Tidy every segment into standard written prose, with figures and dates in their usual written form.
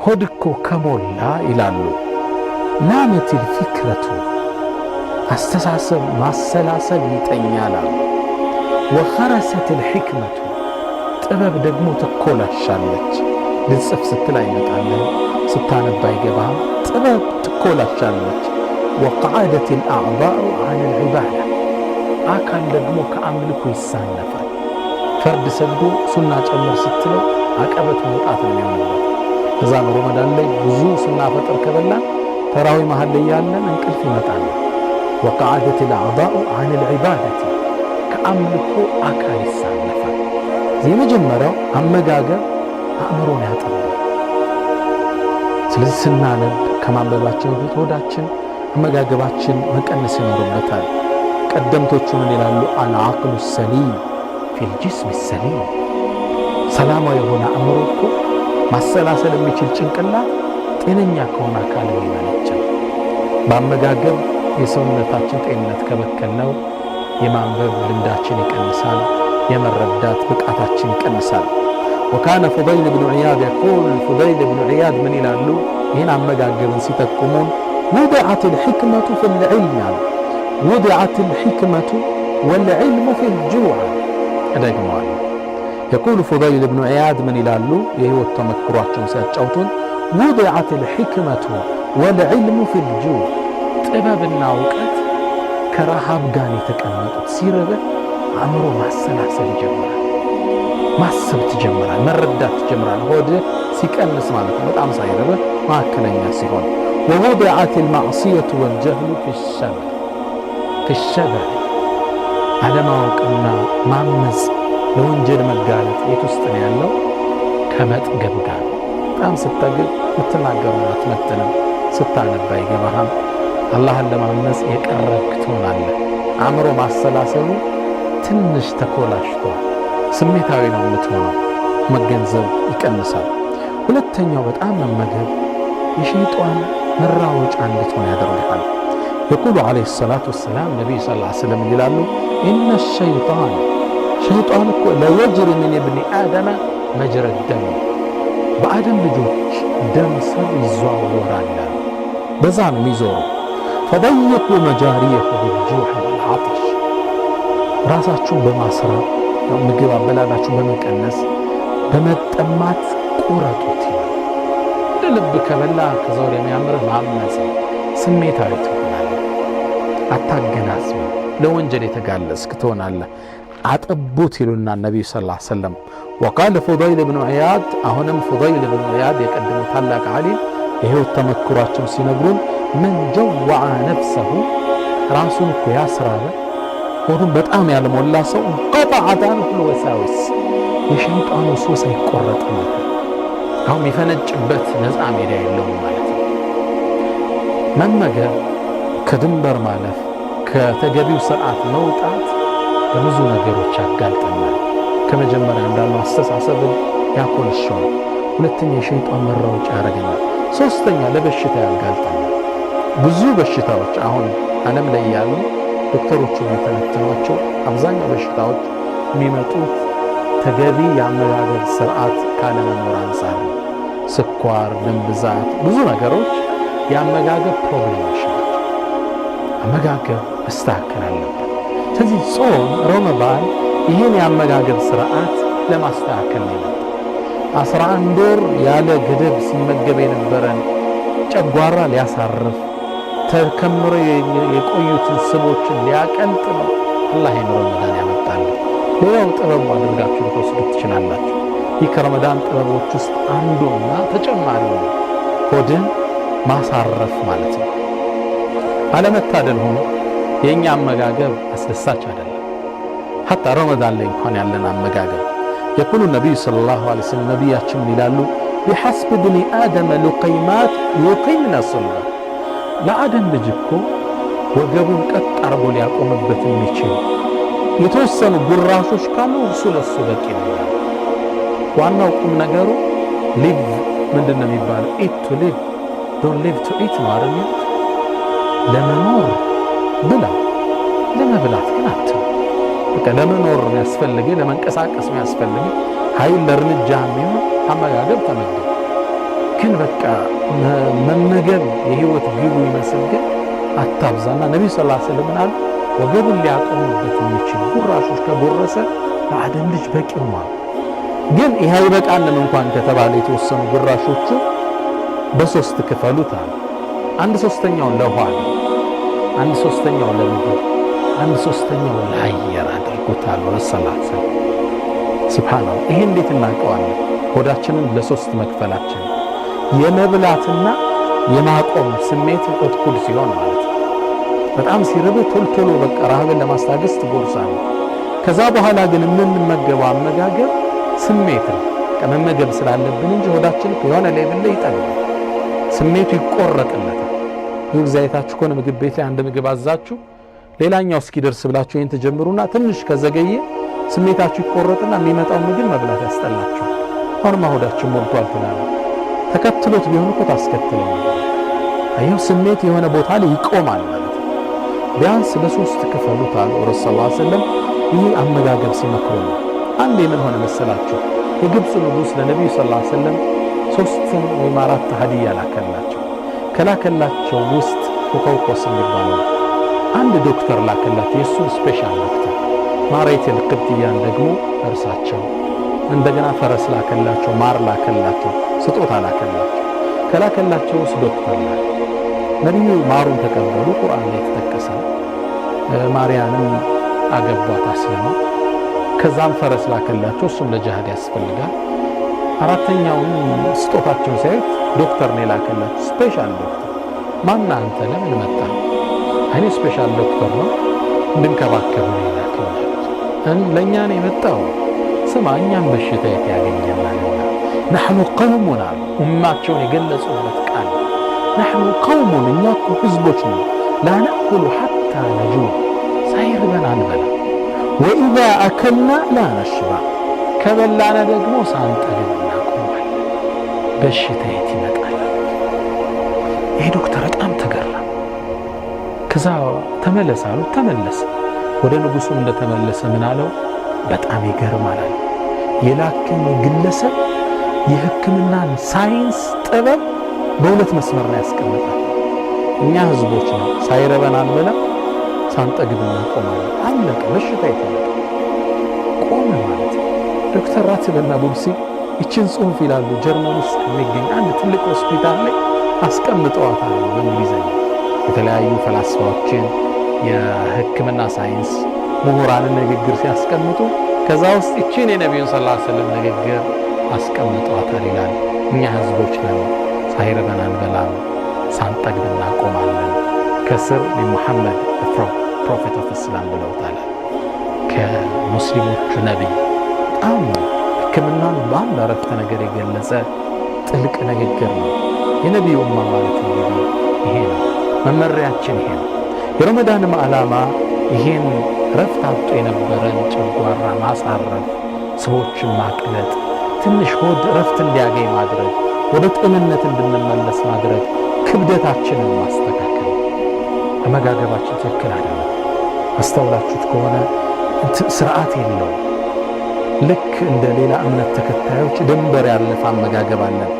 ሆድኮ ከሞላ ይላሉ ናመት الفكرة አስተሳሰብ ማሰላሰል ይጠኛል ወخرست الحكمة ጥበብ ደግሞ ትኮላሻለች ልጽፍ ስትል አይመጣልህ ስታነባ ይገባህ ጥበብ ትኮላሻለች وقعدت الأعضاء عن العبادة አካል ደግሞ ከአምልኮ ይሳነፋል ፈርድ ሰግዶ ሱና ጨምር ስትለው አቀበት መውጣት ነው የሚሆነው እዛ ነው ረመዳን ላይ ብዙ ሱና ፈጥር ከበላን ተራዊ መሃል ላይ ያለን እንቅልፍ ይመጣል وقعدت الأعضاء عن العبادة ከአምልኮ አካል ይሳነፋል የመጀመሪያው አመጋገብ አእምሮን ያጠባል ስለዚህ ስናነብ ከማንበባችን በፊት ሆዳችን አመጋገባችን መቀነስ ይኖርበታል ቀደምቶቹ ምን ይላሉ العقل السليم في الجسم السليم ሰላማዊ የሆነ አእምሮ እኮ ማሰላሰል የሚችል ጭንቅላት ጤነኛ ከሆነ አካል ይመነጫል በአመጋገብ የሰውነታችን ጤንነት ከበከለው የማንበብ ልምዳችን ይቀንሳል የመረዳት ብቃታችን ይቀንሳል وكان فضيل بن عياض يقول فضيل بن عياض من ይላሉ ይህን አመጋገብን ሲጠቁሙን وضعت الحكمة في العلم وضعت الحكمة والعلم في الجوع أدقموا يقول فضيل بن عياض من ይላሉ የህይወት ተመክሯቸውን ሲያጫውቱን وضعت الحكمة والعلم في الجوع ጥበብና ዕውቀት ከረሃብ ጋር የተቀመጡት ሲርብህ አእምሮ ማሰላሰል ይጀምራል ማሰብ ትጀምራል መረዳት ትጀምራል ሆድ ሲቀንስ ማለት ነው በጣም ሳይርብህ ማከለኛ ሲሆን ووضعت المعصية والجهل في الشبع على ما وقنا ማመጽ ለወንጀል መጋለጥ የትውስጥ ነው ያለው ከመጥገብ ጋር በጣም ስትጠግብ ምትናገረው አትመጥንም ስታነባ ይገባሃል አላህን ለማመጽ የቀረብክ ትሆናለህ አእምሮ ማሰላሰሉ ትንሽ ተኮላሽቷል ስሜታዊ ነው የምትሆነው መገንዘብ ይቀንሳል ሁለተኛው በጣም መመገብ የሸይጣን መራወጫ እንድትሆን ያደርጋል يقول عليه الصلاة والسلام النبي صلى الله عليه وسلم ይላሉ إن الشيطان لا يجري من ابن آدم مجرى الدم በአደም ልጆች ደም ስር ይዘዋወራል በዛ ነው የሚዞረው فضيقوا مجاريه بالجوع والعطش ራሳችሁን በማስራት ምግብ አበላላችሁ በመቀነስ በመጠማት ቁረጡት ልብ ከበላ ከዛው የሚያምር ማመጽ ስሜታዊ ትሆናለህ አታገናዝም ለወንጀል የተጋለጽክ ትሆናለህ አጠቡት ይሉና ነብዩ ሰለላሁ ዐለይሂ ወሰለም وقال فضيل بن عياض አሁንም فضيل بن عياض የቀደሙ ታላቅ ዓሊም የህይወት ተመክሯቸው ሲነግሩን من جوع نفسه ራሱን እኮ ያስራበ ሆዱን በጣም ያልሞላ ሰው قطعت عنه الوساوس የሸይጣኑ ሱስ አይቆረጥም አሁን የሚፈነጭበት ነፃ ሜዳ የለውም ማለት ነው መመገብ ከድንበር ማለፍ ከተገቢው ስርዓት መውጣት በብዙ ነገሮች ያጋልጠናል ከመጀመሪያ እንዳለው አስተሳሰብን ያኮልሻል ሁለተኛ የሸይጣን መራወጫ ያደርገናል ሶስተኛ ለበሽታ ያጋልጠናል ብዙ በሽታዎች አሁን ዓለም ላይ ያሉ ዶክተሮቹ የሚተነትኗቸው አብዛኛው በሽታዎች የሚመጡት ተገቢ የአመጋገብ ስርዓት ካለመኖር አንፃር ነው ስኳር ደም ብዛት ብዙ ነገሮች የአመጋገብ ፕሮብሌሞች ናቸው አመጋገብ መስተካከል አለበት ስለዚህ ጾም ረመዳን ይህን የአመጋገብ ስርዓት ለማስተካከል ነው 11 ወር ያለ ገደብ ሲመገብ የነበረን ጨጓራ ሊያሳርፍ ተከምሮ የቆዩትን ስቦችን ሊያቀልጥ ነው አላህ ረመዳን ያመጣል ሌላው ጥበብ አድርጋችሁ ልትወስዱት ትችላላችሁ ይህ ከረመዳን ጥበቦች ውስጥ አንዱና ተጨማሪ ነው ሆድን ማሳረፍ ማለት ነው አለመታደል ሆኖ የኛ አመጋገብ አስደሳች አይደለም حتى رمضان ላይ እንኳን ያለን አመጋገብ يقول النبي صلى الله عليه وسلم ነብያችን ይላሉ بحسب ابن آدم لقيمات يقيمن الصلاة ለአደም ልጅ እኮ ወገቡን ቀጥ አርጎ ሊያቆምበት የሚችል የተወሰኑ ጉራሾች ካሉ እሱ ለሱ በቂ ነው ዋናው ቁም ነገሩ ሊቭ ምንድነው የሚባለው ኢት ቱ ሊቭ ዶንት ሊቭ ቱ ኢት ነው አይደል ለመኖር ብላ ለመብላት ግን አትበል በቃ ለመኖር የሚያስፈልግ ለመንቀሳቀስ የሚያስፈልግ ኃይል ለእርምጃ የሚሆን አመጋገብ ተመገብ ግን በቃ መመገብ የህይወት ግቡ ይመስል ግን አታብዛና ነብዩ ሰለላሁ ዐለይሂ ወሰለም አሉ ወገቡን ሊያቆሙበት የሚችል ጉራሾች ከጎረሰ ለአደም ልጅ በቂው ነው። ግን ይሄ አይበቃንም እንኳን ከተባለ የተወሰኑ ጉራሾቹ በሶስት ክፈሉታል። 1/3 ለውሃ፣ 1/3 ለምግብ፣ 1/3 ለአየር አድርጎታል ረሱላህ። ሱብሃንአላህ። ይሄ እንዴት እናውቀዋለን? ሆዳችንን ለሶስት መክፈላችን የመብላትና የማቆም ስሜት እኩል ሲሆን ማለት ነው። በጣም ሲርብ ቶሎ በቃ ረሃብን ለማስታገስ ትጎርሳለህ። ከዛ በኋላ ግን የምንመገበው አመጋገብ ስሜት ነው። ከመመገብ ስላለብን እንጂ ሆዳችን የሆነ ሌቭል ላይ ይጠግባል፣ ስሜቱ ይቆረጥለታል። ብዙ ጊዜ አይታችሁ ከሆነ ምግብ ቤት ላይ አንድ ምግብ አዛችሁ ሌላኛው እስኪደርስ ብላችሁ ይሄን ተጀምሩና ትንሽ ከዘገየ ስሜታችሁ ይቆረጥና የሚመጣው ምግብ መብላት ያስጠላችሁ። አሁንማ ሆዳችን ሞልቷል ትላለህ። ተከትሎት ቢሆን እኮ ታስከትለው አየው። ስሜት የሆነ ቦታ ላይ ይቆማል ማለት ነው። ቢያንስ በሶስት ክፈሉት አሉ ረሱላህ ሰለላሁ ዐለይሂ ወሰለም። ይህ አመጋገብ ሲመክሩ ነው። አንድ የምን ሆነ መሰላችሁ? የግብፅ ንጉሥ ለነቢዩ ሰለላሁ ዐለይሂ ወሰለም 3 ወይም 4 ሀዲያ ላከላቸው። ከላከላቸው ውስጥ ኮከውቆስ የሚባለው አንድ ዶክተር ላከላቸው፣ የእሱ ስፔሻል ዶክተር። ማርየቱል ቅብጥያን ደግሞ እርሳቸው። እንደገና ፈረስ ላከላቸው፣ ማር ላከላቸው፣ ስጦታ ላከላቸው። ከላከላቸው ውስጥ ዶክተር ላከ። ነቢዩ ማሩን ተቀበሉ። ቁርአን ላይ የተጠቀሰ ማርያምን አገቧት አስለመው። ከዛም ፈረስ ላከላቸው፣ እሱም ለጂሃድ ያስፈልጋል። አራተኛውን ስጦታቸውን ሳይት ዶክተር ነው ላከላቸው፣ ስፔሻል ዶክተር። ማን አንተ ለምን መጣ? እኔ ስፔሻል ዶክተር ነው እንድንከባከብ ነው ላከላቸው። ለእኛ ነው የመጣው። ስማ እኛም በሽታ ያገኘናልና نحن قومنا ኡማቸውን የገለጹበት ቃል نحن قوم እኛ እኮ ህዝቦች ነን لا نأكل حتى نجوع ሳይርበን አንበላ وإذا أكلنا لا نشبع ከበላን ደግሞ ሳንጠግብ እናቆማለን። በሽታ የት ይመጣል? ይሄ ዶክተር በጣም ተገረመ። ከዛ ተመለሰ አሉ። ተመለሰ። ወደ ንጉሱ እንደተመለሰ ምን አለው? በጣም ይገርማል። የላከኝ ግለሰብ የሕክምናን ሳይንስ ጥበብ በሁለት መስመር ላይ ያስቀምጣል። እኛ ህዝቦች ነው ሳይረበን አንበላ ሳንጠግብ እናቆማለን። አለቀ። በሽታ ይተመጣ ቆመ ማለት ነው። ዶክተር ራትብና ቡልሲ ይችን ጽሑፍ ይላሉ ጀርመን ውስጥ የሚገኝ አንድ ትልቅ ሆስፒታል ላይ አስቀምጠዋታል። በእንግሊዝኛ የተለያዩ ፈላስፋዎችን የሕክምና ሳይንስ ምሁራንን ንግግር ሲያስቀምጡ ከዛ ውስጥ ይችን የነቢዩን ሰለላሁ ዐለይሂ ወሰለም ንግግር አስቀምጠዋታል ይላል። እኛ ህዝቦች ነን ሳይረበን አንበላም ሳንጠግብ እናቆማለን። ከስር ሙሐመድ ፕሮፌት ኦፍ እስላም ብለውታል። ከሙስሊሞቹ ነቢይ በጣም ሕክምናን በአንድ አረፍተ ነገር የገለጸ ጥልቅ ንግግር ነው። የነቢዩ ኡማ ማለት እንግዲህ ይሄ ነው፣ መመሪያችን ይሄ ነው። የረመዳንም ዓላማ ይሄን ረፍት አጥቶ የነበረን ጨጓራ ማሳረፍ፣ ሰዎችን ማቅለጥ፣ ትንሽ ሆድ ረፍት እንዲያገኝ ማድረግ፣ ወደ ጤንነት እንድንመለስ ማድረግ፣ ክብደታችንን ማስተካከል። አመጋገባችን ትክክል አይደለም። አስተውላችሁት ከሆነ ስርዓት የለው። ልክ እንደ ሌላ እምነት ተከታዮች ድንበር ያለፈ አመጋገብ አለን።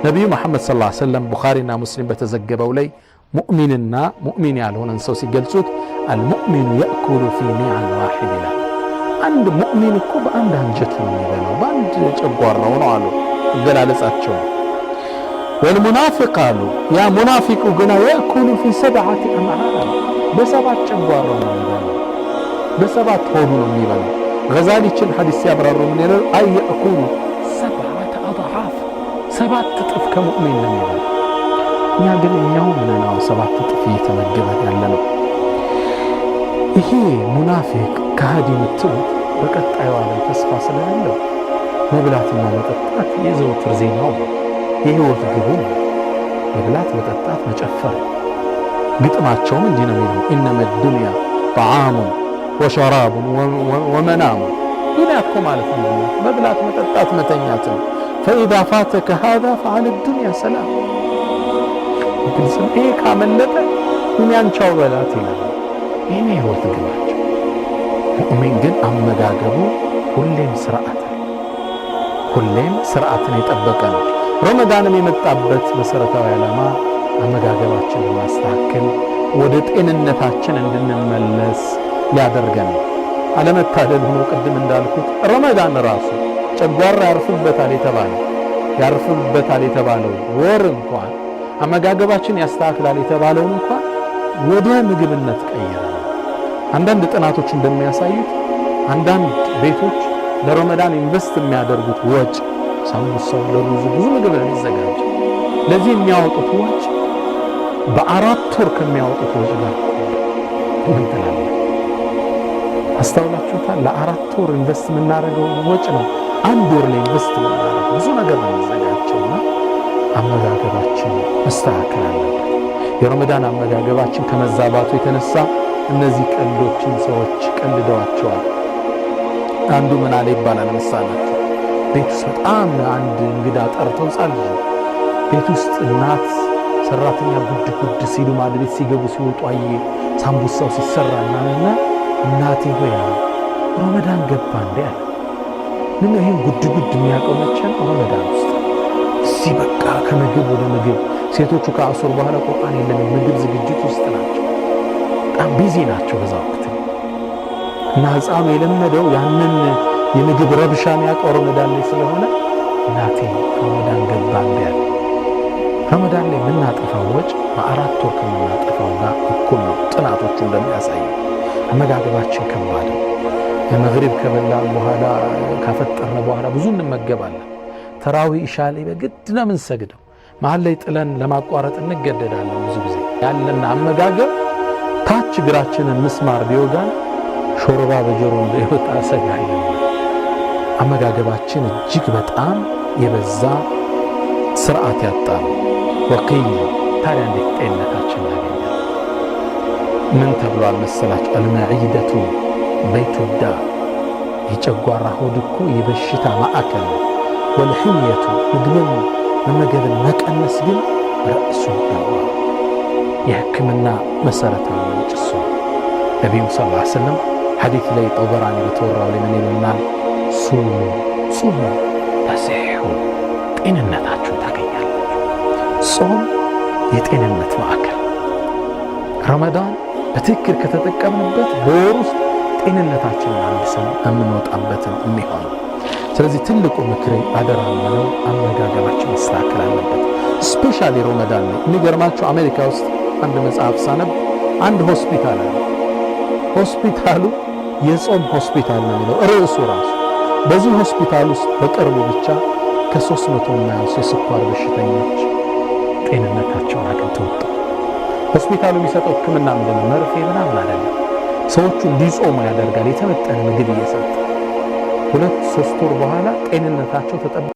ነቢዩ መሐመድ ሰለላሁ ዐለይሂ ወሰለም ቡኻሪና ሙስሊም በተዘገበው ላይ ሙእሚንና ሙእሚን ያልሆነን ሰው ሲገልጹት አልሙእሚኑ የእኩሉ ፊ ኒዓን ዋሂድ ይላል። አንድ ሙእሚን እኮ በአንድ አንጀቱ ነው የሚበላው፣ በአንድ ጨጓራው ነው አሉ አገላለጻቸው። ወልሙናፊቅ አሉ ያ ሙናፊቁ ግና የእኩሉ ፊ ሰብዓቲ አምዓእ በሰባት ጨጓራው ነው የሚበላው፣ በሰባት ሆዱ ነው የሚበላው። ገዛሊችን ሐዲስ ሲያብራሩ ምን ይላል? አይ የእኩሉ ሰብዓተ አድዓፍ ሰባት እጥፍ ከሙእሚን ነው የሚበላው። እኛ ግን እኛው ምንናው ሰባት እጥፍ እየተመገበን ያለ ነው። ይሄ ሙናፊቅ ከሃዲ የምትሉት በቀጣዩ ዓለም ተስፋ ስለሌለው መብላትና መጠጣት የዘውትር ዜናው የህይወት ግቡ መብላት፣ መጠጣት፣ መጨፈር። ግጥማቸውም እንዲህ ነው የሚለው ኢነመ ዱንያ ጠዓሙን ወሸራቡን ወመናሙን። ዱንያ እኮ ማለት ነው መብላት፣ መጠጣት፣ መተኛት ነው። ፈኢዛ ፋተከ ሃዛ ፈዐለ ዱንያ ሰላም። ግልጽ ነው። ይሄ ካመለጠ ዱንያን ቻው በላት ይላል። ይሄ ህይወት ግባቸው። ሙእሚን ግን አመጋገቡ ሁሌም ስርዓትን የጠበቀ ነው። ረመዳንም የመጣበት መሰረታዊ ዓላማ አመጋገባችንን ማስተካከል፣ ወደ ጤንነታችን እንድንመለስ ሊያደርገን ነው። አለመታደል ሆኖ ቅድም እንዳልኩት ረመዳን ራሱ ጨጓራ ያርፍበታል የተባለው ወር እንኳን አመጋገባችን ያስተካክላል የተባለውን እንኳን ወደ ምግብነት ቀይረናል። አንዳንድ ጥናቶች እንደሚያሳዩት አንዳንድ ቤቶች ለረመዳን ኢንቨስት የሚያደርጉት ወጭ ሳምቡሳው፣ ለሩዙ ብዙ ምግብ ነው የሚዘጋጀው። ለዚህ የሚያወጡት ወጭ በ4 ወር ከሚያወጡት ወጭ ጋር ምን ትላለህ? አስተውላችሁታል? ለ4 ወር ኢንቨስት የምናደርገው ወጭ ነው 1 ወር ላይ ኢንቨስት የምናደርገው ብዙ ነገር ነው የሚዘጋጀውና አመጋገባችን መስተካከል አለበት። የረመዳን አመጋገባችን ከመዛባቱ የተነሳ እነዚህ ቀልዶችን ሰዎች ቀልደዋቸዋል። አንዱ ምን አለ ይባላል መሰላችሁ? ቤት ውስጥ በጣም አንድ እንግዳ ጠርተው ጻል ቤት ውስጥ እናት ሰራተኛ ጉድ ጉድ ሲሉ ማድ ቤት ሲገቡ ሲወጡ አየ ሳምቡሳው ሲሰራና እናቴ ሆይ ረመዳን ገባ እንዴ አለ። ምን ይሄን ጉድ ጉድ የሚያውቀው መቼም ረመዳን ውስጥ እዚህ በቃ ከምግብ ወደ ምግብ ሴቶቹ ከአሱር በኋላ ቁርአን የለም ምግብ ዝግጅት ውስጥ ናቸው። በጣም ቢዚ ናቸው በዛ ወቅት እና ህፃኑ የለመደው ያንን የምግብ ረብሻ የሚያውቀው ረመዳን ላይ ስለሆነ እናቴ ረመዳን ገባ እንዴ አለ። ረመዳን ላይ የምናጠፋው ወጭ በ4 ወር ከምናጠፋው ጋር እኩል ነው ጥናቶቹ እንደሚያሳዩ። አመጋገባችን ከባድ ነው። የመግሪብ ከበላን በኋላ ካፈጠርን በኋላ ብዙ እንመገባለን። ተራዊ ኢሻ ላይ በግድ ነው የምንሰግደው። መሀል ላይ ጥለን ለማቋረጥ እንገደዳለን። ብዙ ጊዜ ያለን አመጋገብ ታች እግራችንን ምስማር ቢወጋን ሾርባ በጆሮ እንደይወጣ ሰጋለን። አመጋገባችን እጅግ በጣም የበዛ ስርዓት ያጣ ነው። ወቂል ታዲያ እንዴት ጤንነታችን እናገኛለን? ምን ተብሏል መሰላችሁ? አልመዒደቱ በይቱ ዳ፣ የጨጓራ ሆድ እኮ የበሽታ ማዕከል ነው። ወልሕምየቱ ምግብን መመገብን መቀነስ ግን ረእሱ ደዋ፣ የሕክምና መሰረታዊ ምንጭ እሱ ነው። ነቢዩ ሰለላሁ ዐለይሂ ወሰለም ሐዲት ላይ ጠበራኒ በተወራው ላይ ምን ይሉናል? ሱሙ ጹሙ ተሲሑ፣ ጤንነታችሁን ታገኛላችሁ። ጾም የጤንነት ማዕከል። ረመዳን በትክክል ከተጠቀምንበት በወር ውስጥ ጤንነታችንን አንድሰን የምንወጣበትን የሚሆነው። ስለዚህ ትልቁ ምክሬ አደራ ነው አመጋገባችን መስተካከል አለበት። ስፔሻሊ ረመዳን ላይ የሚገርማችሁ አሜሪካ ውስጥ አንድ መጽሐፍ ሳነብ አንድ ሆስፒታል አለ። ሆስፒታሉ የጾም ሆስፒታል ነው የሚለው ርዕሱ ራሱ። በዚህ ሆስፒታል ውስጥ በቅርቡ ብቻ ከ300 የማያንሱ የስኳር በሽተኞች ጤንነታቸውን አግኝተው ወጡ። ሆስፒታሉ የሚሰጠው ሕክምና ምንድነው? መርፌ ምናምን አይደለም። ሰዎቹ እንዲጾሙ ያደርጋል። የተመጠነ ምግብ እየሰጠ 2-3 ወር በኋላ ጤንነታቸው ተጠብቆ